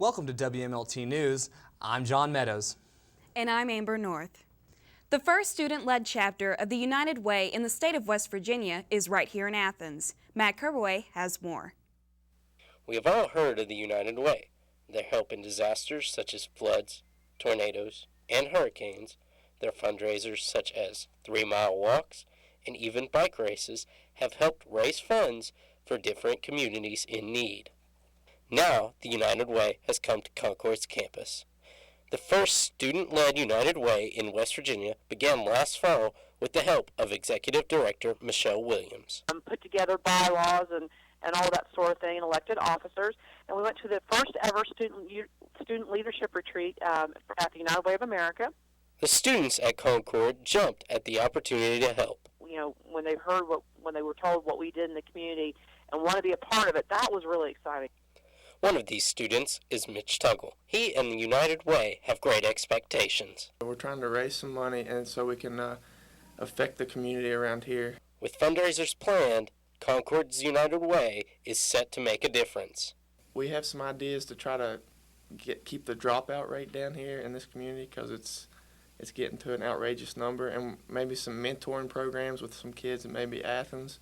Welcome to WMLT News. I'm John Meadows. And I'm Amber North. The first student-led chapter of the United Way in the state of West Virginia is right here in Athens. Matt Kerbaway has more. We have all heard of the United Way. Their help in disasters such as floods, tornadoes, and hurricanes, their fundraisers such as 3-mile walks, and even bike races have helped raise funds for different communities in need. Now, the United Way has come to Concord's campus. The first student-led United Way in West Virginia began last fall with the help of Executive Director Michelle Williams. Put together bylaws and all that sort of thing, and elected officers. And we went to the first ever student leadership retreat at the United Way of America. The students at Concord jumped at the opportunity to help. You know, when they were told what we did in the community and want to be a part of it, that was really exciting. One of these students is Mitch Tuggle. He and the United Way have great expectations. We're trying to raise some money and so we can affect the community around here. With fundraisers planned, Concord's United Way is set to make a difference. We have some ideas to try to keep the dropout rate down here in this community because it's getting to an outrageous number, and maybe some mentoring programs with some kids in maybe Athens.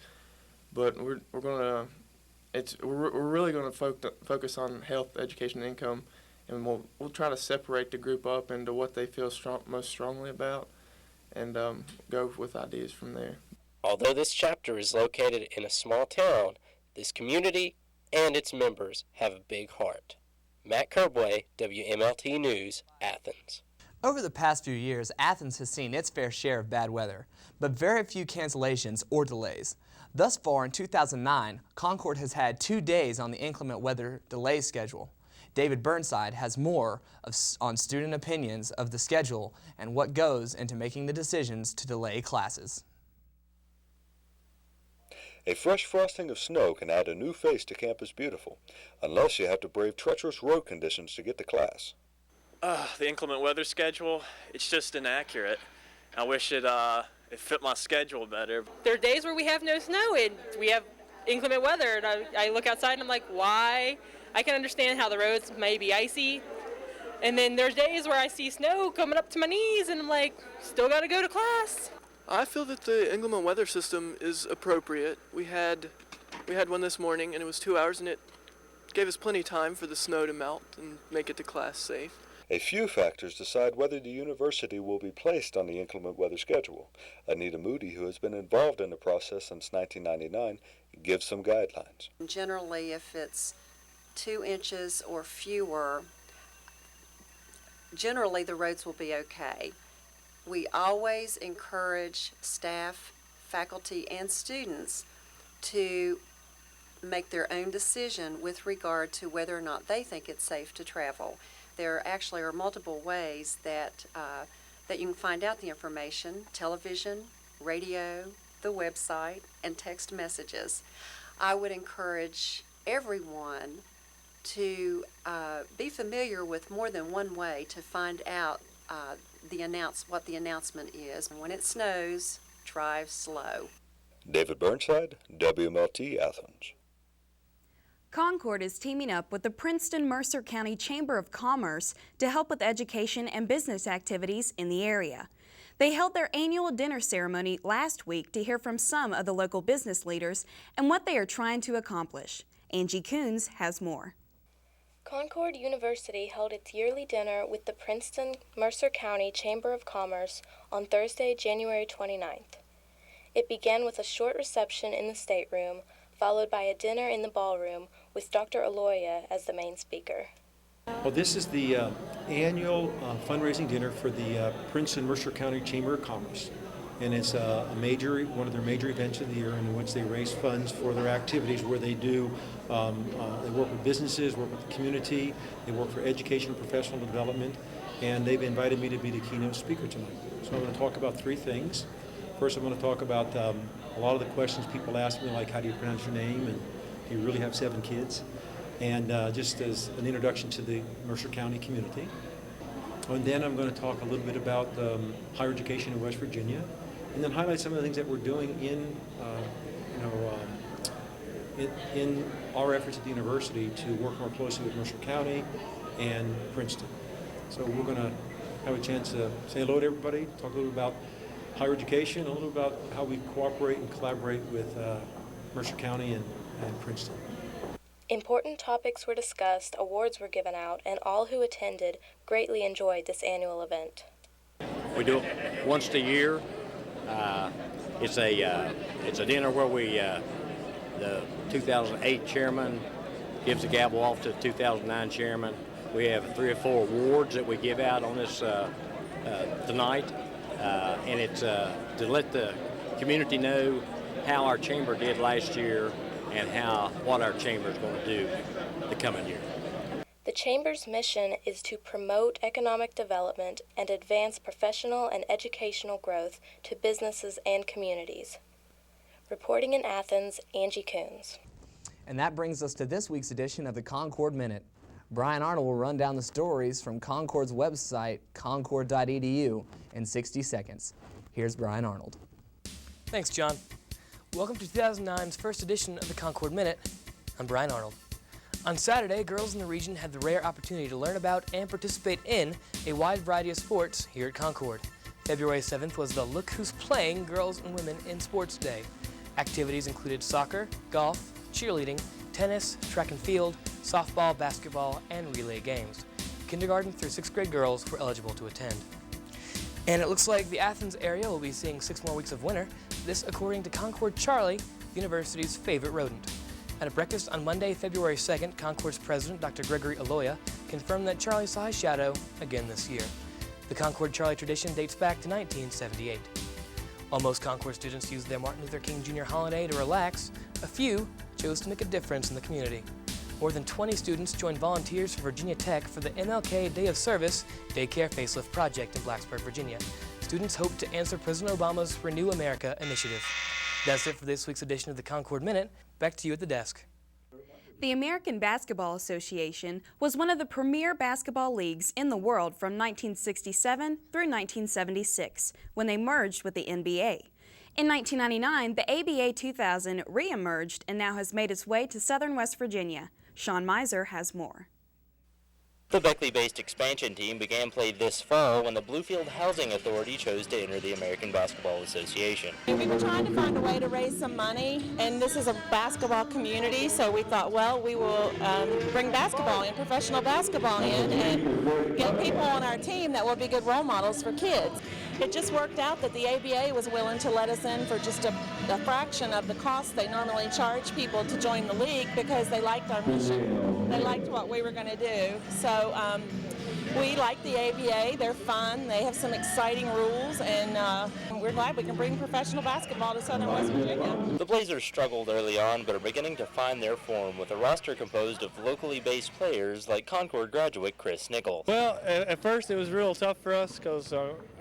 But we're really going to focus on health, education, and income, and we'll try to separate the group up into what they feel most strongly about, and go with ideas from there. Although this chapter is located in a small town, this community and its members have a big heart. Matt Kerbaway, WMLT News, Athens. Over the past few years, Athens has seen its fair share of bad weather, but very few cancellations or delays. Thus far in 2009, Concord has had 2 days on the inclement weather delay schedule. David Burnside has more on student opinions of the schedule and what goes into making the decisions to delay classes. A fresh frosting of snow can add a new face to Campus Beautiful, unless you have to brave treacherous road conditions to get to class. The inclement weather schedule, it's just inaccurate. I wish it fit my schedule better. There are days where we have no snow and we have inclement weather, and I look outside and I'm like, why? I can understand how the roads may be icy, and then there's days where I see snow coming up to my knees and I'm like, still got to go to class. I feel that the inclement weather system is appropriate. We had one this morning and it was 2 hours, and it gave us plenty of time for the snow to melt and make it to class safe. A few factors decide whether the university will be placed on the inclement weather schedule. Anita Moody, who has been involved in the process since 1999, gives some guidelines. Generally, if it's 2 inches or fewer, generally the roads will be okay. We always encourage staff, faculty, and students to make their own decision with regard to whether or not they think it's safe to travel. There actually are multiple ways that you can find out the information: television, radio, the website, and text messages. I would encourage everyone to be familiar with more than one way to find out what the announcement is. When it snows, drive slow. David Burnside, WMLT Athens. Concord is teaming up with the Princeton-Mercer County Chamber of Commerce to help with education and business activities in the area. They held their annual dinner ceremony last week to hear from some of the local business leaders and what they are trying to accomplish. Angie Coons has more. Concord University held its yearly dinner with the Princeton-Mercer County Chamber of Commerce on Thursday, January 29th. It began with a short reception in the stateroom, followed by a dinner in the ballroom with Dr. Aloya as the main speaker. Well, this is the annual fundraising dinner for the Princeton-Mercer County Chamber of Commerce. And it's one of their major events of the year in which they raise funds for their activities, where they do, they work with businesses, work with the community, they work for education and professional development, and they've invited me to be the keynote speaker tonight. So I'm going to talk about 3 things. First, I'm going to talk about a lot of the questions people ask me, like how do you pronounce your name, and do you really have 7 kids? And just as an introduction to the Mercer County community. And then I'm going to talk a little bit about higher education in West Virginia, and then highlight some of the things that we're doing in our efforts at the university to work more closely with Mercer County and Princeton. So we're going to have a chance to say hello to everybody, talk a little about higher education, a little about how we cooperate and collaborate with Mercer County and Princeton. Important topics were discussed, awards were given out, and all who attended greatly enjoyed this annual event. We do it once a year. It's a dinner where the 2008 chairman gives the gavel off to the 2009 chairman. We have 3 or 4 awards that we give out on this tonight, and it's to let the community know how our chamber did last year and what our chamber is going to do the coming year. The Chamber's mission is to promote economic development and advance professional and educational growth to businesses and communities. Reporting in Athens, Angie Coons. And that brings us to this week's edition of the Concord Minute. Brian Arnold will run down the stories from Concord's website, concord.edu, in 60 seconds. Here's Brian Arnold. Thanks, John. Welcome to 2009's first edition of the Concord Minute. I'm Brian Arnold. On Saturday, girls in the region had the rare opportunity to learn about and participate in a wide variety of sports here at Concord. February 7th was the Look Who's Playing Girls and Women in Sports Day. Activities included soccer, golf, cheerleading, tennis, track and field, softball, basketball, and relay games. Kindergarten through 6th grade girls were eligible to attend. And it looks like the Athens area will be seeing 6 more weeks of winter, this according to Concord Charlie, the university's favorite rodent. At a breakfast on Monday, February 2nd, Concord's president, Dr. Gregory Aloya, confirmed that Charlie saw his shadow again this year. The Concord Charlie tradition dates back to 1978. While most Concord students use their Martin Luther King Jr. holiday to relax, a few chose to make a difference in the community. More than 20 students joined volunteers for Virginia Tech for the MLK Day of Service Daycare Facelift Project in Blacksburg, Virginia. Students hope to answer President Obama's Renew America initiative. That's it for this week's edition of the Concord Minute. Back to you at the desk. The American Basketball Association was one of the premier basketball leagues in the world from 1967 through 1976, when they merged with the NBA. In 1999, the ABA 2000 re-emerged and now has made its way to southern West Virginia. Sean Miser has more. The Beckley-based expansion team began play this fall when the Bluefield Housing Authority chose to enter the American Basketball Association. We were trying to find a way to raise some money, and this is a basketball community, so we thought, well, we will bring basketball in, professional basketball in, and get people on our team that will be good role models for kids. It just worked out that the ABA was willing to let us in for just a fraction of the cost they normally charge people to join the league because they liked our mission. They liked what we were going to do. So we like the ABA. They're fun. They have some exciting rules, and we're glad we can bring professional basketball to southern West Virginia. The Blazers struggled early on, but are beginning to find their form with a roster composed of locally based players like Concord graduate Chris Nichols. Well, at first it was real tough for us because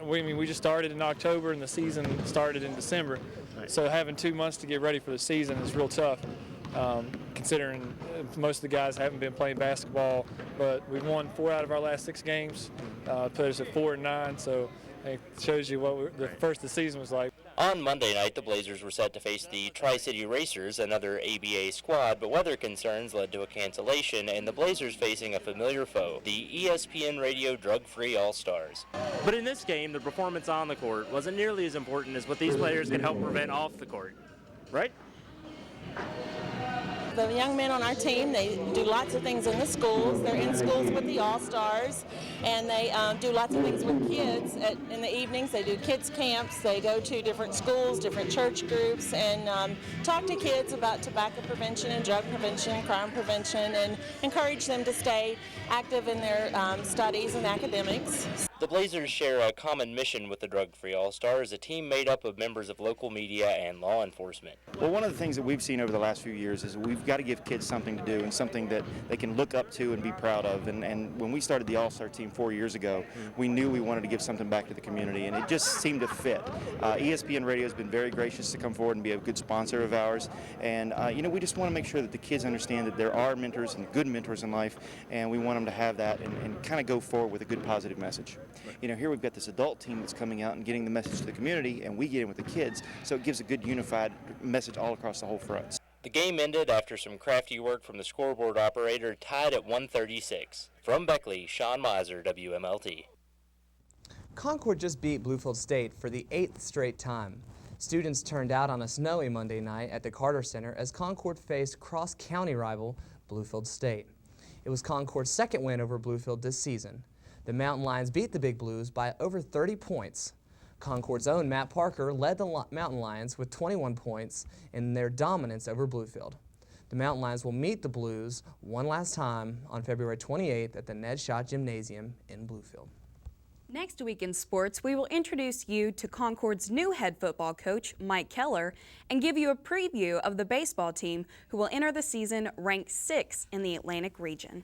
we just started in October and the season started in December. So having 2 months to get ready for the season is real tough. Considering most of the guys haven't been playing basketball, but we've won 4 out of our last 6 games, put us at 4-9, so it shows you what the first of the season was like. On Monday night, the Blazers were set to face the Tri-City Racers, another ABA squad, but weather concerns led to a cancellation, and the Blazers facing a familiar foe, the ESPN Radio Drug-Free All-Stars. But in this game, the performance on the court wasn't nearly as important as what these players could help prevent off the court, right? The young men on our team, they do lots of things in the schools. They're in schools with the All-Stars, and they do lots of things with kids. In the evenings, they do kids camps. They go to different schools, different church groups, and talk to kids about tobacco prevention and drug prevention, crime prevention, and encourage them to stay active in their studies and academics. The Blazers share a common mission with the Drug-Free All-Stars, a team made up of members of local media and law enforcement. Well, one of the things that we've seen over the last few years is we've got to give kids something to do and something that they can look up to and be proud of. And when we started the All-Star team 4 years ago, we knew we wanted to give something back to the community, and it just seemed to fit. ESPN Radio has been very gracious to come forward and be a good sponsor of ours. And, we just want to make sure that the kids understand that there are mentors and good mentors in life, and we want them to have that and kind of go forward with a good positive message. Here we've got this adult team that's coming out and getting the message to the community, and we get in with the kids, so it gives a good unified message all across the whole front. The game ended after some crafty work from the scoreboard operator, tied at 136. From Beckley, Sean Miser, WMLT. Concord just beat Bluefield State for the 8th straight time. Students turned out on a snowy Monday night at the Carter Center as Concord faced cross-county rival Bluefield State. It was Concord's second win over Bluefield this season. The Mountain Lions beat the Big Blues by over 30 points. Concord's own Matt Parker led the Mountain Lions with 21 points in their dominance over Bluefield. The Mountain Lions will meet the Blues one last time on February 28th at the Ned Schott Gymnasium in Bluefield. Next week in sports, we will introduce you to Concord's new head football coach, Mike Keller, and give you a preview of the baseball team who will enter the season ranked 6th in the Atlantic region.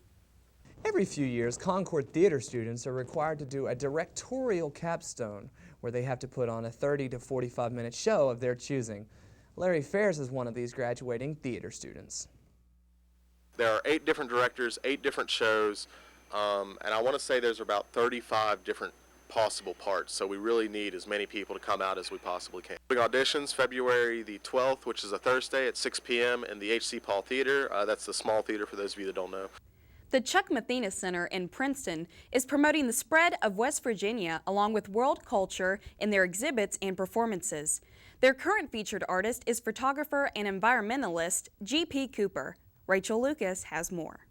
Every few years, Concord theater students are required to do a directorial capstone where they have to put on a 30 to 45-minute show of their choosing. Larry Fares is one of these graduating theater students. There are 8 different directors, 8 different shows, and I want to say there's about 35 different possible parts, so we really need as many people to come out as we possibly can. Big auditions February the 12th, which is a Thursday at 6 p.m. in the H.C. Paul Theater. That's the small theater for those of you that don't know. The Chuck Mathena Center in Princeton is promoting the spread of West Virginia along with world culture in their exhibits and performances. Their current featured artist is photographer and environmentalist G.P. Cooper. Rachel Lucas has more.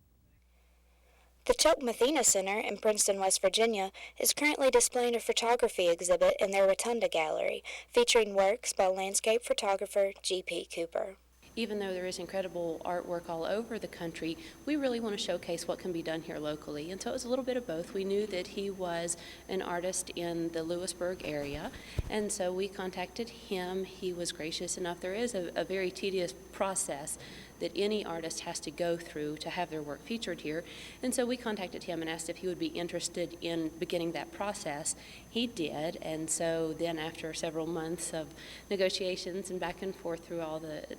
The Chuck Mathena Center in Princeton, West Virginia is currently displaying a photography exhibit in their Rotunda Gallery, featuring works by landscape photographer G.P. Cooper. Even though there is incredible artwork all over the country, we really want to showcase what can be done here locally. And so it was a little bit of both. We knew that he was an artist in the Lewisburg area, and so we contacted him. He was gracious enough. There is a very tedious process that any artist has to go through to have their work featured here. And so we contacted him and asked if he would be interested in beginning that process. He did, and so then after several months of negotiations and back and forth through all the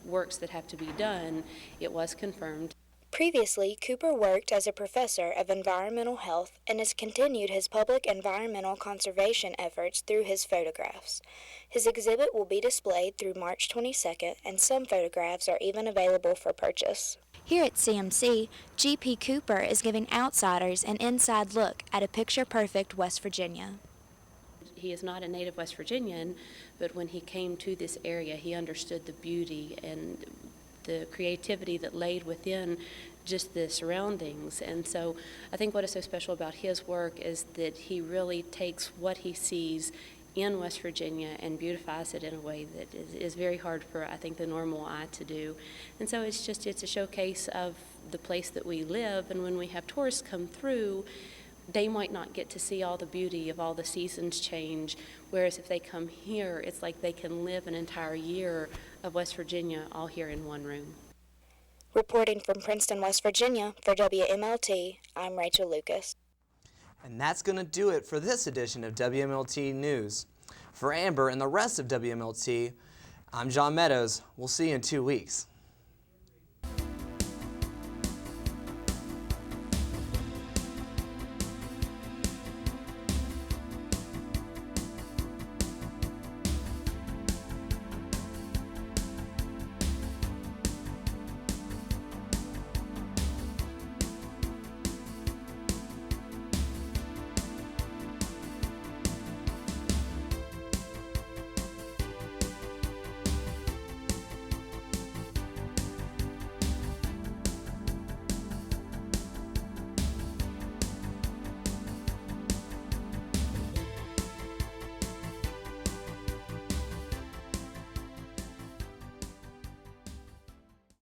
works that have to be done, it was confirmed. Previously, Cooper worked as a professor of environmental health and has continued his public environmental conservation efforts through his photographs. His exhibit will be displayed through March 22nd, and some photographs are even available for purchase. Here at CMC, G.P. Cooper is giving outsiders an inside look at a picture-perfect West Virginia. He is not a native West Virginian, but when he came to this area, he understood the beauty and the creativity that laid within just the surroundings. And so I think what is so special about his work is that he really takes what he sees in West Virginia and beautifies it in a way that is very hard for, I think, the normal eye to do. And so it's a showcase of the place that we live, and when we have tourists come through, they might not get to see all the beauty of all the seasons change, whereas if they come here, it's like they can live an entire year of West Virginia all here in one room. Reporting from Princeton, West Virginia for WMLT, I'm Rachel Lucas. And that's going to do it for this edition of WMLT News. For Amber and the rest of WMLT, I'm John Meadows. We'll see you in 2 weeks.